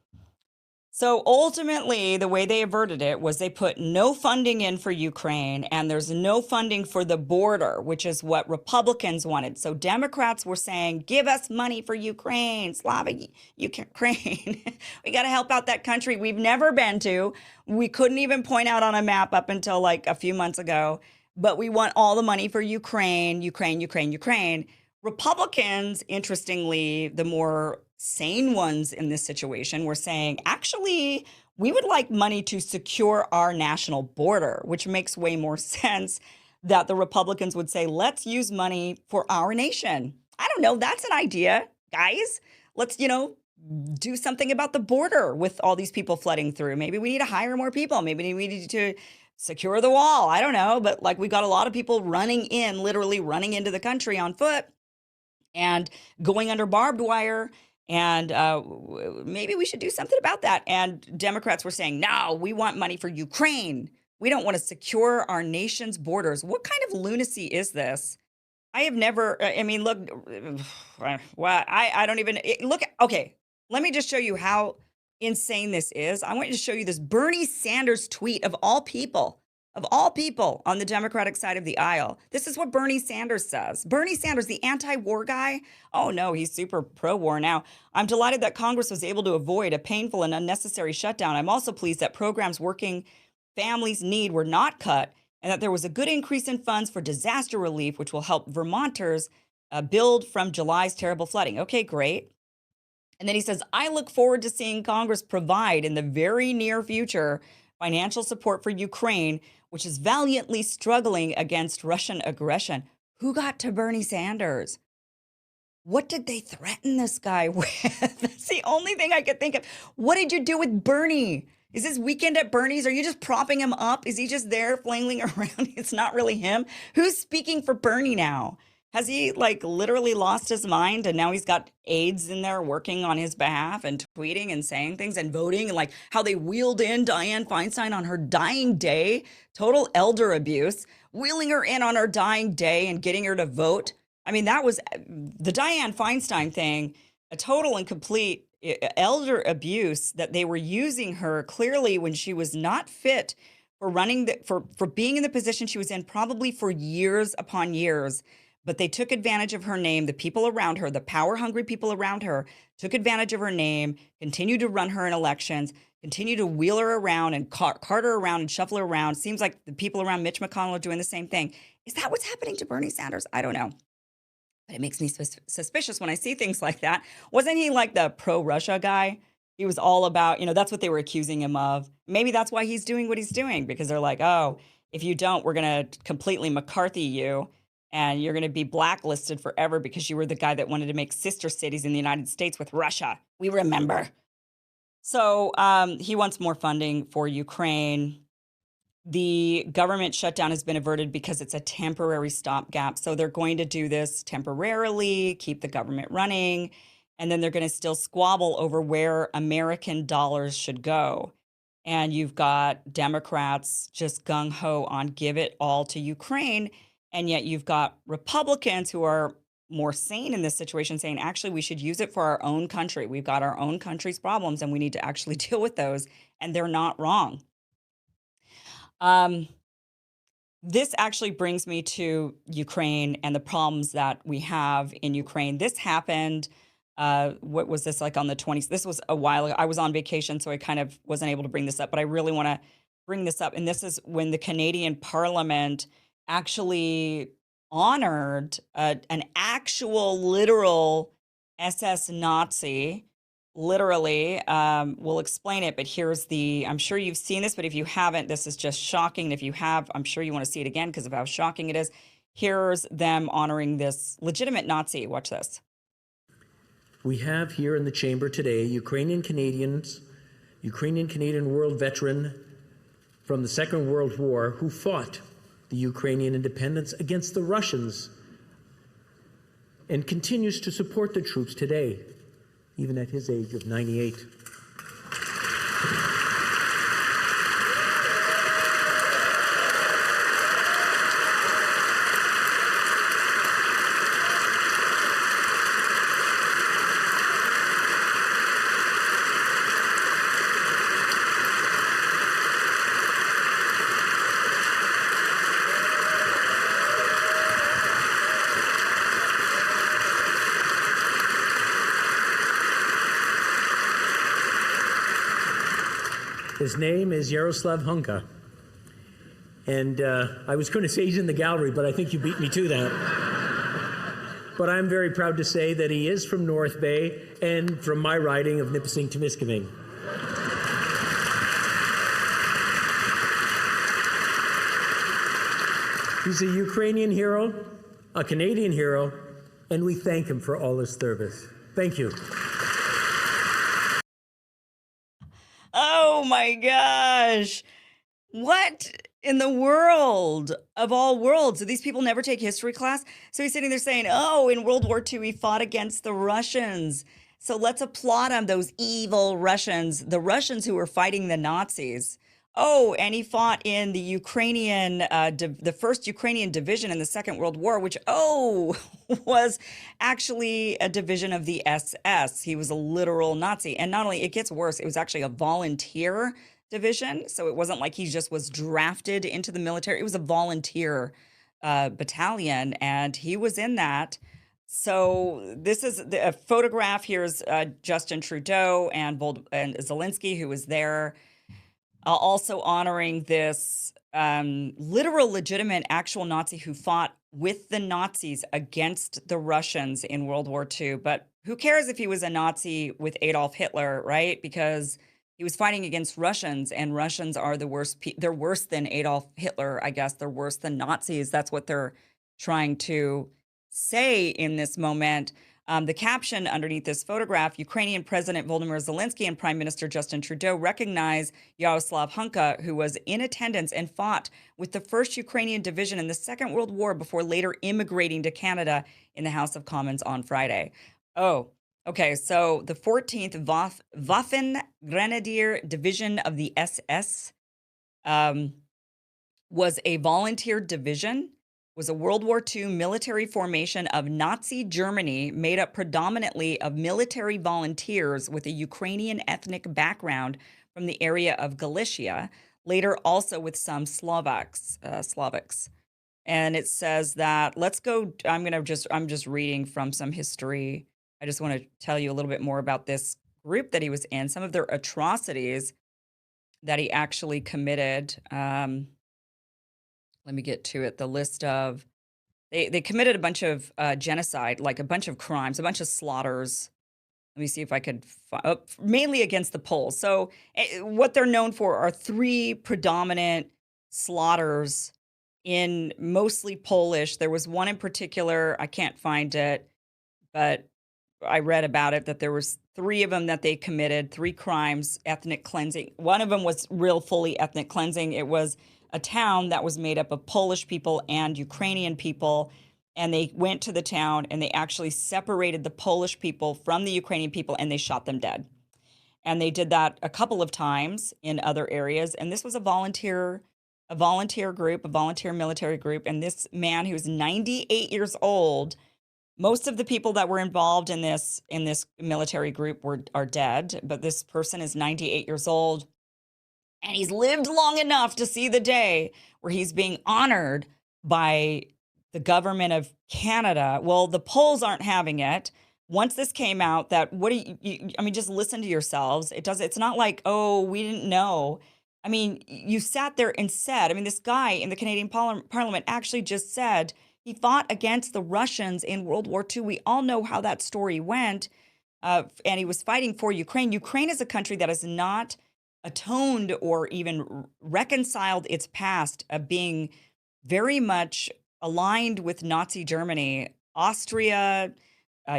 So ultimately, the way they averted it was they put no funding in for Ukraine, and there's no funding for the border, which is what Republicans wanted. So Democrats were saying, give us money for Ukraine, Slavic Ukraine. We got to help out that country we've never been to. We couldn't even point out on a map up until like a few months ago, but we want all the money for Ukraine, Ukraine, Ukraine, Ukraine. Republicans, interestingly, the more sane ones in this situation, were saying, actually, we would like money to secure our national border, which makes way more sense that the Republicans would say, let's use money for our nation. I don't know. That's an idea, guys. Let's, do something about the border with all these people flooding through. Maybe we need to hire more people. Maybe we need to secure the wall. I don't know. But like we got a lot of people literally running into the country on foot and going under barbed wire. And maybe we should do something about that. And Democrats were saying, no, we want money for Ukraine. We don't want to secure our nation's borders. What kind of lunacy is this? I have never, look, well, I don't even, look, okay, let me just show you how insane this is. I want to show you this Bernie Sanders tweet of all people on the Democratic side of the aisle. This is what Bernie Sanders says. Bernie Sanders, the anti-war guy. Oh no, he's super pro-war now. I'm delighted that Congress was able to avoid a painful and unnecessary shutdown. I'm also pleased that programs working families need were not cut, and that there was a good increase in funds for disaster relief, which will help Vermonters build from July's terrible flooding. Okay, great. And then he says, I look forward to seeing Congress provide in the very near future financial support for Ukraine, which is valiantly struggling against Russian aggression. Who got to Bernie Sanders? What did they threaten this guy with? That's the only thing I could think of. What did you do with Bernie? Is this weekend at Bernie's? Are you just propping him up? Is he just there flailing around? It's not really him. Who's speaking for Bernie now? Has he literally lost his mind and now he's got aides in there working on his behalf and tweeting and saying things and voting, and how they wheeled in Dianne Feinstein on her dying day, total elder abuse, wheeling her in on her dying day and getting her to vote. I mean, that was the Dianne Feinstein thing, a total and complete elder abuse that they were using her clearly when she was not fit for for being in the position she was in, probably for years upon years. But they took advantage of her name. The people around her, the power-hungry people around her, took advantage of her name, continued to run her in elections, continued to wheel her around and cart her around and shuffle her around. Seems like the people around Mitch McConnell are doing the same thing. Is that what's happening to Bernie Sanders? I don't know. But it makes me suspicious when I see things like that. Wasn't he like the pro-Russia guy? He was all about, that's what they were accusing him of. Maybe that's why he's doing what he's doing, because they're like, oh, if you don't, we're going to completely McCarthy you. And you're going to be blacklisted forever because you were the guy that wanted to make sister cities in the United States with Russia. We remember. So he wants more funding for Ukraine. The government shutdown has been averted because it's a temporary stopgap. So they're going to do this temporarily, keep the government running, and then they're going to still squabble over where American dollars should go. And you've got Democrats just gung-ho on give it all to Ukraine. And yet you've got Republicans who are more sane in this situation saying, actually, we should use it for our own country. We've got our own country's problems and we need to actually deal with those. And they're not wrong. This actually brings me to Ukraine and the problems that we have in Ukraine. This happened, what was this, on the 20th? This was a while ago. I was on vacation, so I kind of wasn't able to bring this up, but I really want to bring this up. And this is when the Canadian Parliament actually honored an actual literal SS Nazi literally, we'll explain it, but here's I'm sure you've seen this, but if you haven't, this is just shocking. And if you have, I'm sure you want to see it again because of how shocking it is. Here's them honoring this legitimate Nazi. Watch this. We have here in the chamber today Ukrainian Canadian world veteran from the Second World War who fought the Ukrainian independence against the Russians and continues to support the troops today, even at his age of 98. His name is Yaroslav Hunka. And I was going to say he's in the gallery, but I think you beat me to that. But I'm very proud to say that he is from North Bay and from my riding of Nipissing-Temiskaming. He's a Ukrainian hero, a Canadian hero, and we thank him for all his service. Thank you. Oh my gosh. What in the world of all worlds? Do these people never take history class? So he's sitting there saying, oh, in World War II, he fought against the Russians. So let's applaud him, those evil Russians, the Russians who were fighting the Nazis. Oh, and he fought in the Ukrainian, the first Ukrainian division in the Second World War, which, was actually a division of the SS. He was a literal Nazi. And not only, it gets worse, it was actually a volunteer division. So it wasn't like he just was drafted into the military. It was a volunteer battalion, and he was in that. So this is a photograph. Here's Justin Trudeau and Zelensky, who was there. Also honoring this literal, legitimate, actual Nazi who fought with the Nazis against the Russians in World War II. But who cares if he was a Nazi with Adolf Hitler, right? Because he was fighting against Russians, and Russians are the worst. They're worse than Adolf Hitler, I guess. They're worse than Nazis. That's what they're trying to say in this moment. The caption underneath this photograph, Ukrainian President Volodymyr Zelensky and Prime Minister Justin Trudeau recognize Yaroslav Hunka, who was in attendance and fought with the 1st Ukrainian Division in the Second World War before later immigrating to Canada in the House of Commons on Friday. Oh, okay. So the 14th Waffen Grenadier Division of the SS was a volunteer division, was a World War II military formation of Nazi Germany made up predominantly of military volunteers with a Ukrainian ethnic background from the area of Galicia, later also with some Slavics. And it says that, let's go, I'm just reading from some history. I just want to tell you a little bit more about this group that he was in, some of their atrocities that he actually committed. Let me get to it. The list of, they committed a bunch of genocide, like a bunch of crimes, a bunch of slaughters. Let me see if I could, mainly against the Poles. So what they're known for are 3 predominant slaughters in mostly Polish. There was one in particular, I can't find it, but I read about it, that there was 3 of them that they committed, 3 crimes, ethnic cleansing. One of them was real fully ethnic cleansing. It was a town that was made up of Polish people and Ukrainian people. And they went to the town and they actually separated the Polish people from the Ukrainian people, and they shot them dead. And they did that a couple of times in other areas. And this was a volunteer group, a volunteer military group. And this man, who was 98 years old, most of the people that were involved in this military group are dead, but this person is 98 years old. And he's lived long enough to see the day where he's being honored by the government of Canada. Well, the Poles aren't having it. Once this came out, that just listen to yourselves. It's not like, oh, we didn't know. I mean, you sat there and said, this guy in the Canadian Parliament actually just said he fought against the Russians in World War II. We all know how that story went. and he was fighting for Ukraine. Ukraine is a country that has not atoned or even reconciled its past of being very much aligned with Nazi Germany, Austria,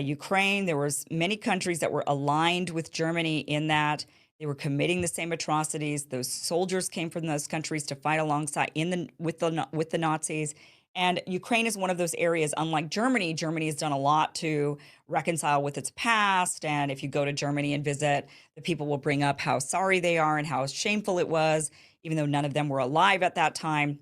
Ukraine. There was many countries that were aligned with Germany in that they were committing the same atrocities. Those soldiers came from those countries to fight alongside with the Nazis. And Ukraine is one of those areas. Unlike Germany, Germany has done a lot to reconcile with its past. And if you go to Germany and visit, the people will bring up how sorry they are and how shameful it was, even though none of them were alive at that time.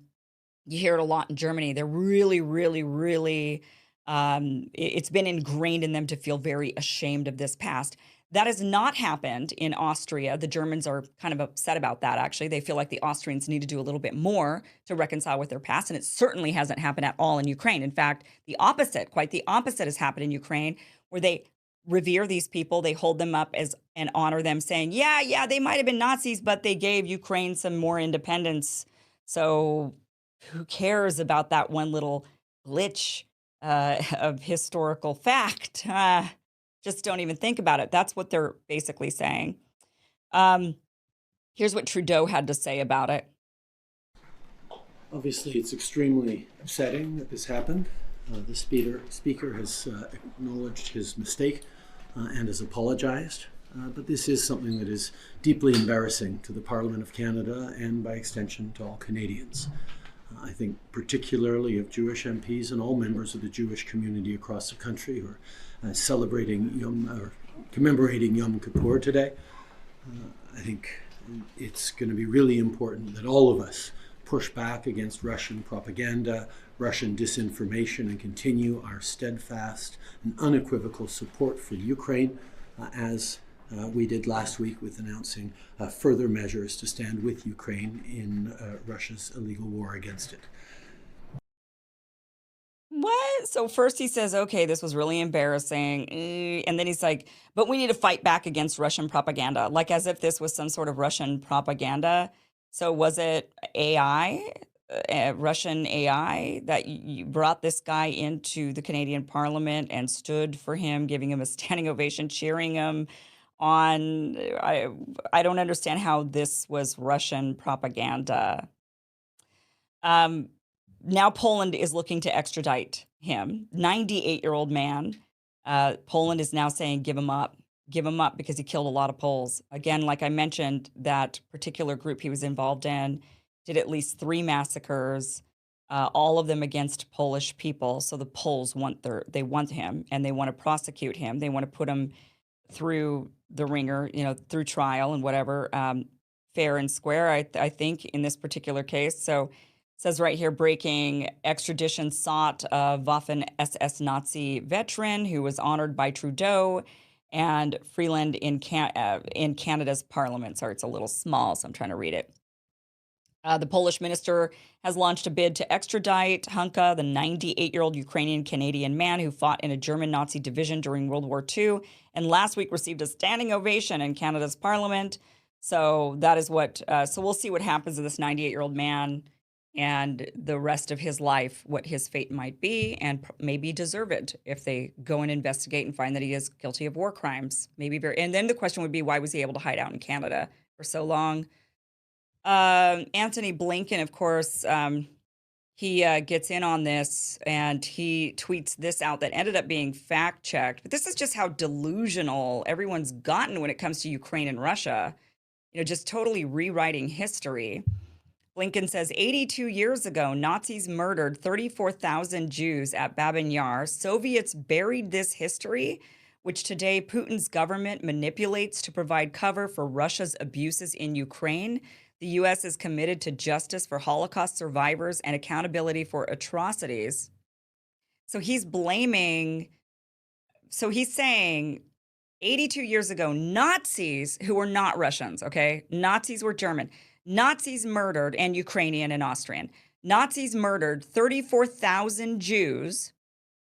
You hear it a lot in Germany. They're really, really, really, it's been ingrained in them to feel very ashamed of this past. That has not happened in Austria. The Germans are kind of upset about that, actually. They feel like the Austrians need to do a little bit more to reconcile with their past, and it certainly hasn't happened at all in Ukraine. In fact, the opposite, quite the opposite has happened in Ukraine, where they revere these people, they hold them up as and honor them, saying, yeah, they might have been Nazis, but they gave Ukraine some more independence. So who cares about that one little glitch of historical fact? Just don't even think about it. That's what they're basically saying. Here's what Trudeau had to say about it. Obviously, it's extremely upsetting that this happened. The speaker has acknowledged his mistake and has apologized. But this is something that is deeply embarrassing to the Parliament of Canada and, by extension, to all Canadians. I think particularly of Jewish MPs and all members of the Jewish community across the country who are commemorating Yom Kippur today. I think it's going to be really important that all of us push back against Russian propaganda, Russian disinformation, and continue our steadfast and unequivocal support for Ukraine, as we did last week with announcing further measures to stand with Ukraine in Russia's illegal war against it. What? So first he says, okay, this was really embarrassing. And then he's like, but we need to fight back against Russian propaganda, like as if this was some sort of Russian propaganda. So was it AI, Russian AI, that you brought this guy into the Canadian Parliament and stood for him, giving him a standing ovation, cheering him on? I don't understand how this was Russian propaganda. Now Poland is looking to extradite him, 98-year-old man. Poland is now saying, give him up because he killed a lot of Poles. Again, like I mentioned, that particular group he was involved in did at least 3 massacres, all of them against Polish people. So the Poles want him, and they want to prosecute him. They want to put him through the ringer, through trial and whatever, fair and square, I think, in this particular case. So it says right here, breaking extradition sought Waffen SS Nazi veteran who was honored by Trudeau and Freeland in Canada's parliament. Sorry, it's a little small, so I'm trying to read it. The Polish minister has launched a bid to extradite Hunka, the 98-year-old Ukrainian-Canadian man who fought in a German Nazi division during World War II and last week received a standing ovation in Canada's parliament. So that is what, so we'll see what happens to this 98-year-old man and the rest of his life, what his fate might be, and maybe deserve it if they go and investigate and find that he is guilty of war crimes. And then the question would be, why was he able to hide out in Canada for so long? Antony Blinken, of course, he gets in on this and he tweets this out that ended up being fact-checked. But this is just how delusional everyone's gotten when it comes to Ukraine and Russia, just totally rewriting history. Blinken says 82 years ago, Nazis murdered 34,000 Jews at Babin Yar. Soviets buried this history, which today Putin's government manipulates to provide cover for Russia's abuses in Ukraine. The U.S. is committed to justice for Holocaust survivors and accountability for atrocities. So he's saying 82 years ago, Nazis who were not Russians, okay? Nazis were German. Nazis murdered, and Ukrainian and Austrian. Nazis murdered 34,000 Jews,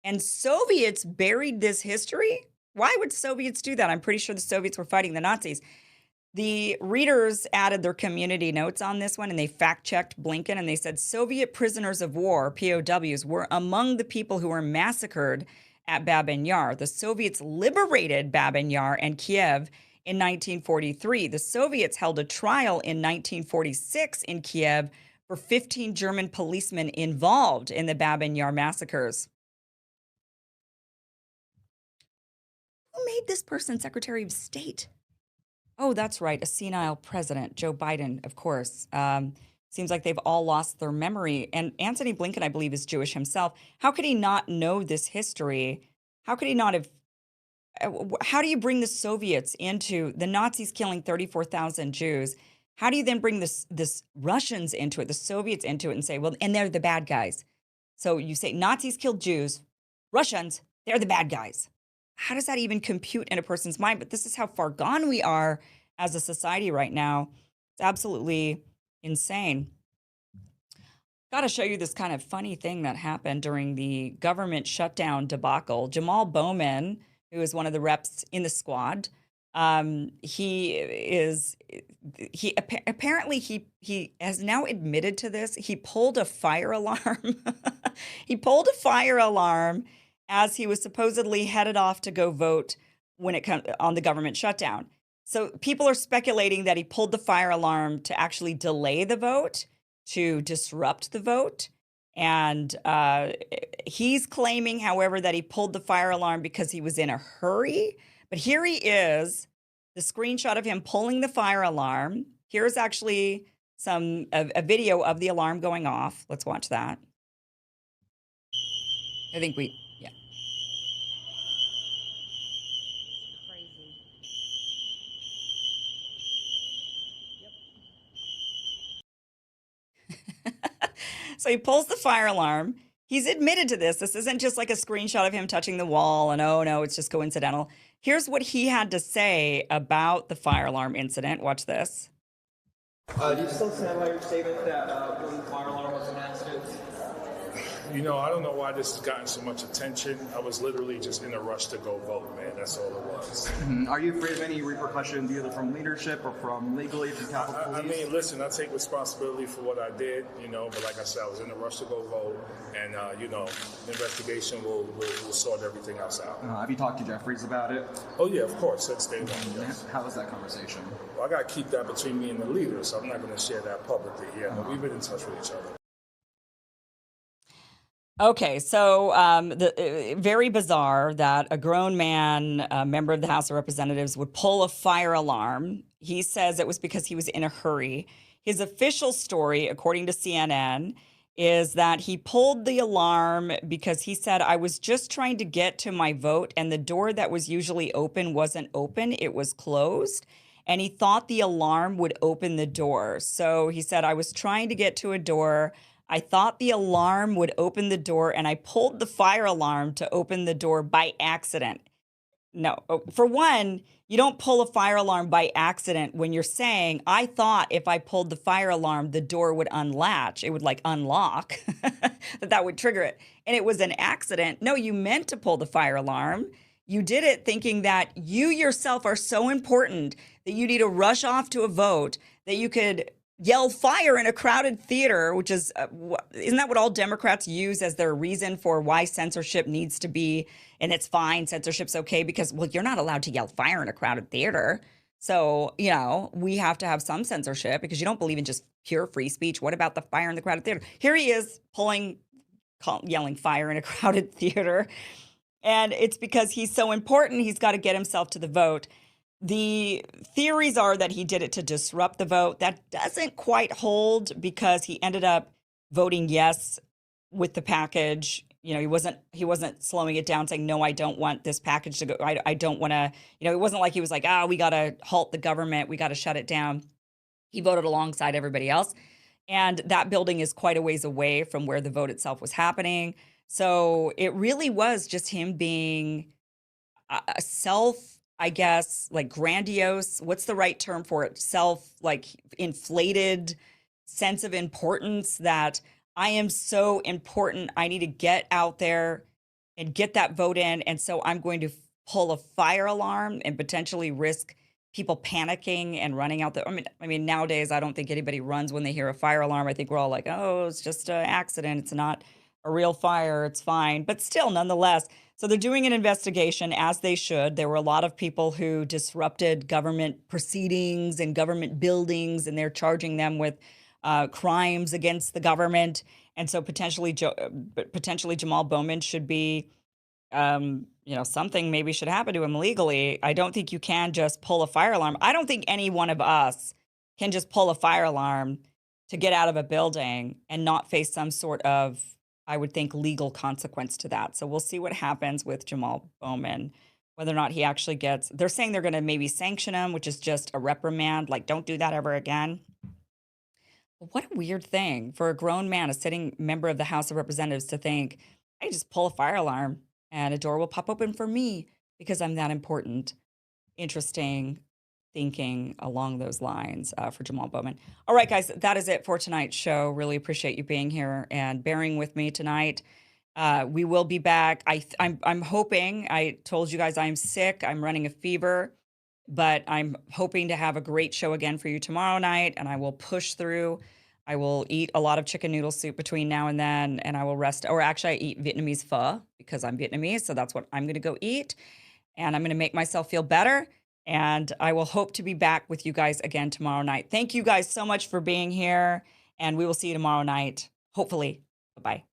and Soviets buried this history? Why would Soviets do that? I'm pretty sure the Soviets were fighting the Nazis. The readers added their community notes on this one, and they fact-checked Blinken, and they said Soviet prisoners of war, POWs, were among the people who were massacred at Babin Yar. The Soviets liberated Babin Yar and Kiev in 1943. The Soviets held a trial in 1946 in Kiev for 15 German policemen involved in the Babin Yar massacres. Who made this person Secretary of State? Oh, that's right, a senile president, Joe Biden, of course. Seems like they've all lost their memory. And Antony Blinken, I believe, is Jewish himself. How could he not know this history? How could he not have? How do you bring the Soviets into the Nazis killing 34,000 Jews? How do you then bring this Russians into it, the Soviets into it, and say, well, and they're the bad guys? So you say Nazis killed Jews, Russians, they're the bad guys. How does that even compute in a person's mind? But this is how far gone we are as a society right now. It's absolutely insane. Got to show you this kind of funny thing that happened during the government shutdown debacle. Jamal Bowman, who is one of the reps in the squad, apparently he has now admitted to this. He pulled a fire alarm. He pulled a fire alarm as he was supposedly headed off to go vote when it comes on the government shutdown. So people are speculating that he pulled the fire alarm to actually delay the vote, to disrupt the vote. And he's claiming, however, that he pulled the fire alarm because he was in a hurry. But here he is, the screenshot of him pulling the fire alarm. Here's actually a video of the alarm going off. Let's watch that. I think yeah. Crazy. So he pulls the fire alarm. He's admitted to this. This isn't just like a screenshot of him touching the wall and, oh, no, it's just coincidental. Here's what he had to say about the fire alarm incident. Watch this. Do you still stand by your statement that pulling the fire alarm was an accident? You know, I don't know why this has gotten so much attention. I was literally just in a rush to go vote, man. That's all it was. Are you afraid of any repercussions, either from leadership or from legally from Capitol I Police? mean, listen, I take responsibility for what I did, you know, but like I said, I was in a rush to go vote, and, you know, the investigation will sort everything else out. Have you talked to Jeffries about it? Oh, yeah, of course, that's day one, yes. How was that conversation? Well, I got to keep that between me and the leader, so I'm not going to share that publicly. Yeah, but we've been in touch with each other. Okay, so very bizarre that a grown man, a member of the House of Representatives, would pull a fire alarm. He says it was because he was in a hurry. His official story, according to CNN, is that he pulled the alarm because he said, I was just trying to get to my vote and the door that was usually open wasn't open, it was closed. And he thought the alarm would open the door. So he said, I was trying to get to a door. I thought the alarm would open the door, and I pulled the fire alarm to open the door by accident. No, for one, you don't pull a fire alarm by accident when you're saying, I thought if I pulled the fire alarm, the door would unlatch. It would like unlock, that would trigger it. And it was an accident. No, you meant to pull the fire alarm. You did it thinking that you yourself are so important that you need to rush off to a vote that you could yell fire in a crowded theater, which is, isn't that what all Democrats use as their reason for why censorship needs to be, and it's fine, censorship's okay, because, well, you're not allowed to yell fire in a crowded theater. So, you know, we have to have some censorship because you don't believe in just pure free speech. What about the fire in the crowded theater? Here he is yelling fire in a crowded theater. And it's because he's so important, he's got to get himself to the vote. The theories are that he did it to disrupt the vote. That doesn't quite hold because he ended up voting yes with the package. You know, he wasn't slowing it down, saying, no, I don't want this package to go. I don't want to, you know, it wasn't like he was like, we got to halt the government. We got to shut it down. He voted alongside everybody else. And that building is quite a ways away from where the vote itself was happening. So it really was just him being a I guess, like grandiose, what's the right term for it? Like inflated sense of importance that I am so important. I need to get out there and get that vote in. And so I'm going to pull a fire alarm and potentially risk people panicking and running out there. I mean, nowadays, I don't think anybody runs when they hear a fire alarm. I think we're all like, oh, it's just an accident. It's not a real fire. It's fine. But still, nonetheless, So they're doing an investigation, as they should. There were a lot of people who disrupted government proceedings and government buildings, and they're charging them with crimes against the government. And so potentially Jamal Bowman should be, something maybe should happen to him legally. I don't think you can just pull a fire alarm. I don't think any one of us can just pull a fire alarm to get out of a building and not face some sort of, I would think, legal consequence to that. So we'll see what happens with Jamal Bowman, whether or not he actually gets, they're saying they're going to maybe sanction him, which is just a reprimand, like don't do that ever again. But what a weird thing for a grown man, a sitting member of the House of Representatives, to think, I just pull a fire alarm and a door will pop open for me because I'm that important. Interesting thinking along those lines for Jamal Bowman. All right, guys, that is it for tonight's show. Really appreciate you being here and bearing with me tonight. We will be back. I'm hoping. I told you guys I'm sick. I'm running a fever, but I'm hoping to have a great show again for you tomorrow night, and I will push through. I will eat a lot of chicken noodle soup between now and then, and I will rest. Or actually, I eat Vietnamese pho because I'm Vietnamese, so that's what I'm going to go eat. And I'm going to make myself feel better. And I will hope to be back with you guys again tomorrow night. Thank you guys so much for being here, and we will see you tomorrow night, hopefully. Bye-bye.